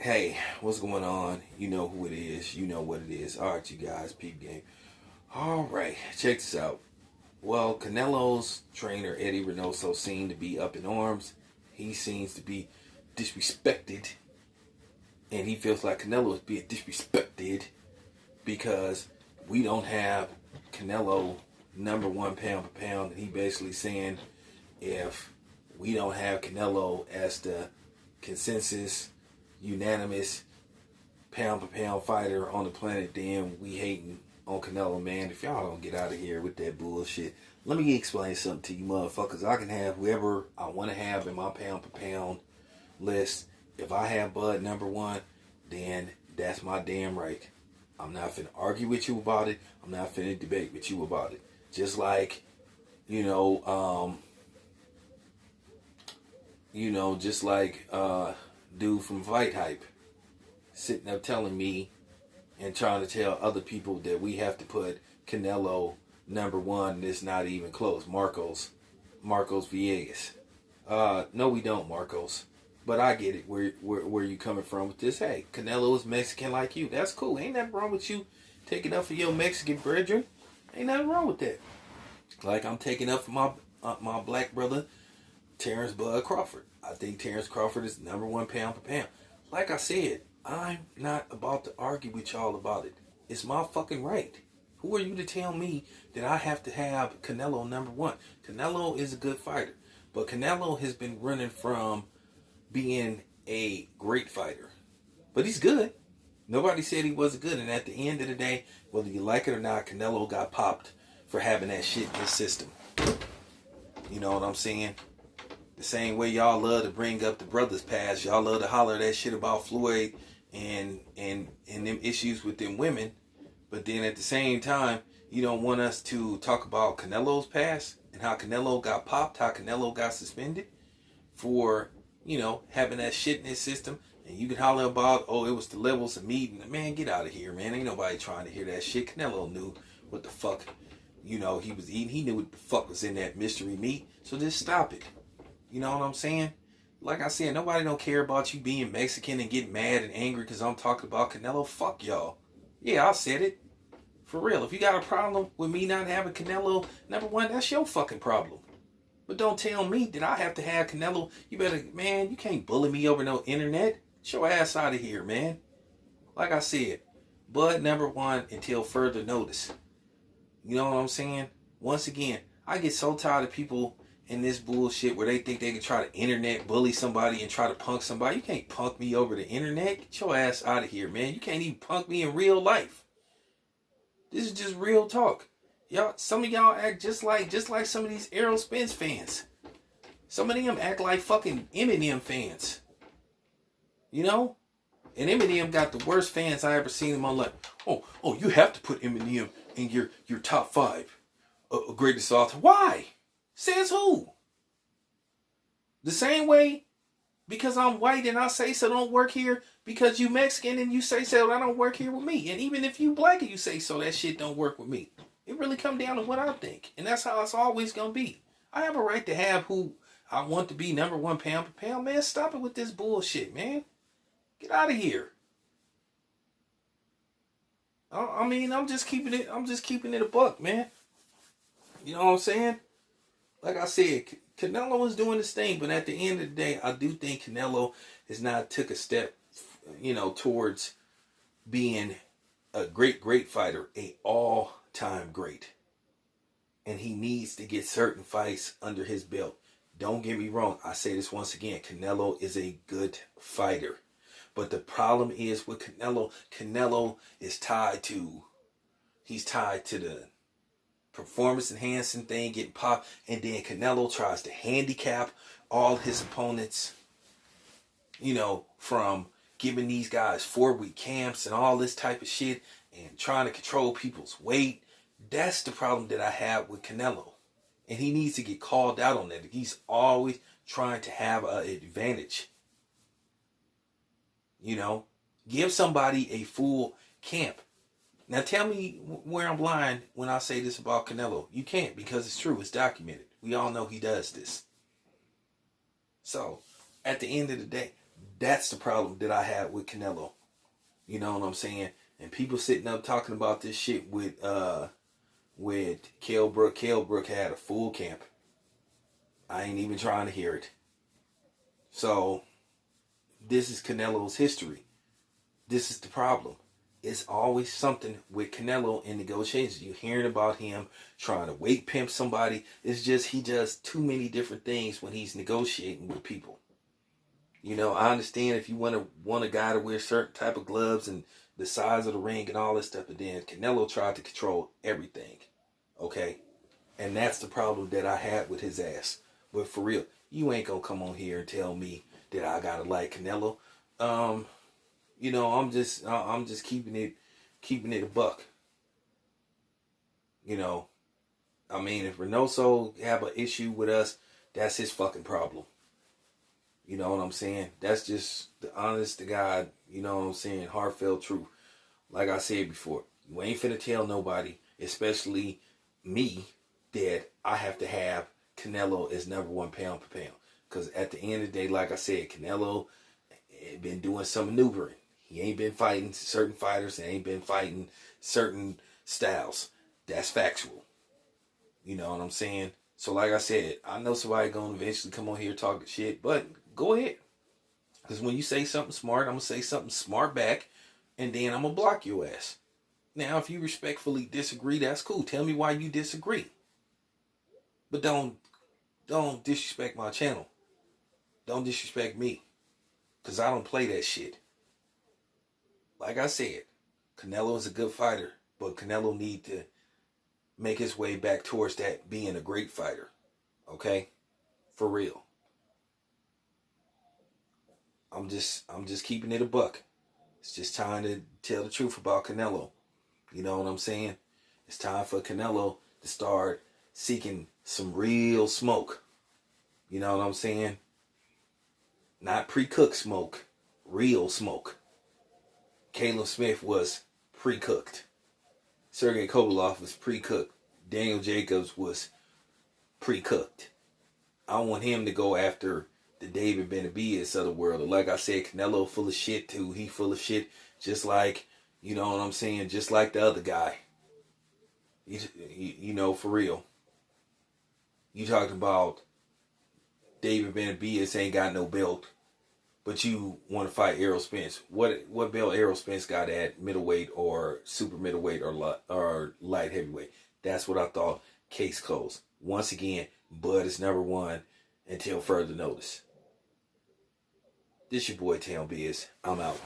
Hey, what's going on? You know who it is. You know what it is. All right, you guys, peep game. All right, check this out. Well, Canelo's trainer, Eddy Reynoso, seemed to be up in arms. He seems to be disrespected. And he feels like Canelo is being disrespected because we don't have Canelo number one pound for pound. And he basically saying if we don't have Canelo as the consensus, unanimous pound for pound fighter on the planet, then we hating on Canelo, man. If y'all don't get out of here with that bullshit, let me explain something to you motherfuckers. I can have whoever I want to have in my pound for pound list. If I have Bud number one, then that's my damn right. I'm not finna argue with you about it. I'm not finna debate with you about it. Just like, you know, just like dude from Fight Hype sitting up telling me and trying to tell other people that we have to put Canelo number one. And it's not even close. Marcos Villegas. No, we don't, Marcos. But I get it. Where you coming from with this? Hey, Canelo is Mexican like you. That's cool. Ain't nothing wrong with you taking up for your Mexican brethren. Ain't nothing wrong with that. Like I'm taking up for my black brother Terrence Bud Crawford. I think Terrence Crawford is number one pound for pound. Like I said, I'm not about to argue with y'all about it. It's my fucking right. Who are you to tell me that I have to have Canelo number one? Canelo is a good fighter. But Canelo has been running from being a great fighter. But he's good. Nobody said he wasn't good. And at the end of the day, whether you like it or not, Canelo got popped for having that shit in his system. You know what I'm saying? The same way y'all love to bring up the brothers past, y'all love to holler that shit about Floyd and them issues with them women, but then at the same time, you don't want us to talk about Canelo's past and how Canelo got popped, how Canelo got suspended for, having that shit in his system. And you can holler about, oh, it was the levels of meat. And man, get out of here, man. Ain't nobody trying to hear that shit. Canelo knew what the fuck, he was eating. He knew what the fuck was in that mystery meat. So just stop it. You know what I'm saying? Like I said, nobody don't care about you being Mexican and getting mad and angry because I'm talking about Canelo. Fuck y'all. Yeah, I said it. For real. If you got a problem with me not having Canelo number one, that's your fucking problem. But don't tell me that I have to have Canelo. You better, man, you can't bully me over no internet. Get your ass out of here, man. Like I said, Bud number one until further notice. You know what I'm saying? Once again, I get so tired of people in this bullshit where they think they can try to internet bully somebody and try to punk somebody. You can't punk me over the internet. Get your ass out of here, man. You can't even punk me in real life. This is just real talk. Y'all, some of y'all act just like some of these Errol Spence fans. Some of them act like fucking Eminem fans. You know? And Eminem got the worst fans I ever seen in my life. Oh, you have to put Eminem in your top five greatest author. Why? Says who? The same way because I'm white and I say so don't work here, because you Mexican and you say so I don't work here with me. And even if you black and you say so, that shit don't work with me. It really come down to what I think. And that's how it's always going to be. I have a right to have who I want to be number one pound for pound. Man, stop it with this bullshit, man. Get out of here. I mean, I'm just keeping it a buck, man. You know what I'm saying? Like I said, Canelo is doing his thing, but at the end of the day, I do think Canelo has not took a step, towards being a great fighter, a all-time great. And he needs to get certain fights under his belt. Don't get me wrong. I say this once again. Canelo is a good fighter. But the problem is with Canelo is tied to the performance enhancing thing, getting popped, and then Canelo tries to handicap all his opponents, from giving these guys 4-week camps and all this type of shit and trying to control people's weight. That's the problem that I have with Canelo. And he needs to get called out on that. He's always trying to have an advantage. Give somebody a full camp. Now tell me where I'm lying when I say this about Canelo. You can't, because it's true. It's documented. We all know he does this. So, at the end of the day, That's the problem that I had with Canelo. You know what I'm saying? And people sitting up talking about this shit with Kell Brook. Kell Brook had a full camp. I ain't even trying to hear it. So this is Canelo's history. This is the problem. It's always something with Canelo in negotiations. You're hearing about him trying to weight pimp somebody. It's just he does too many different things when he's negotiating with people. You know, I understand if you want a guy to wear certain type of gloves and the size of the ring and all this stuff, but then Canelo tried to control everything. Okay? And that's the problem that I had with his ass. But for real, you ain't gonna come on here and tell me that I gotta like Canelo. You know, I'm just keeping it a buck. You know, I mean, if Reynoso have an issue with us, that's his fucking problem. You know what I'm saying? That's just the honest to God, you know what I'm saying, heartfelt truth. Like I said before, you ain't finna tell nobody, especially me, that I have to have Canelo as number one pound per pound. Because at the end of the day, like I said, Canelo been doing some maneuvering. He ain't been fighting certain fighters and ain't been fighting certain styles. That's factual. You know what I'm saying? So like I said, I know somebody gonna eventually come on here talking shit, but go ahead. Because when you say something smart, I'm gonna say something smart back, and then I'm gonna block your ass. Now, if you respectfully disagree, that's cool. Tell me why you disagree. But don't disrespect my channel. Don't disrespect me. Because I don't play that shit. Like I said, Canelo is a good fighter, but Canelo need to make his way back towards that being a great fighter. Okay? For real. I'm just keeping it a buck. It's just time to tell the truth about Canelo. You know what I'm saying? It's time for Canelo to start seeking some real smoke. You know what I'm saying? Not pre-cooked smoke. Real smoke. Caleb Smith was pre-cooked. Sergey Kovalev was pre-cooked. Daniel Jacobs was pre-cooked. I want him to go after the David Benavidez of the world. Like I said, Canelo full of shit too. He full of shit just like, you know what I'm saying, just like the other guy. You know, for real. You talking about David Benavidez ain't got no belt, but you want to fight Errol Spence. What belt Errol Spence got at middleweight or super middleweight or light heavyweight? That's what I thought. Case closed. Once again, Bud is number one until further notice. This your boy Town Biz. I'm out.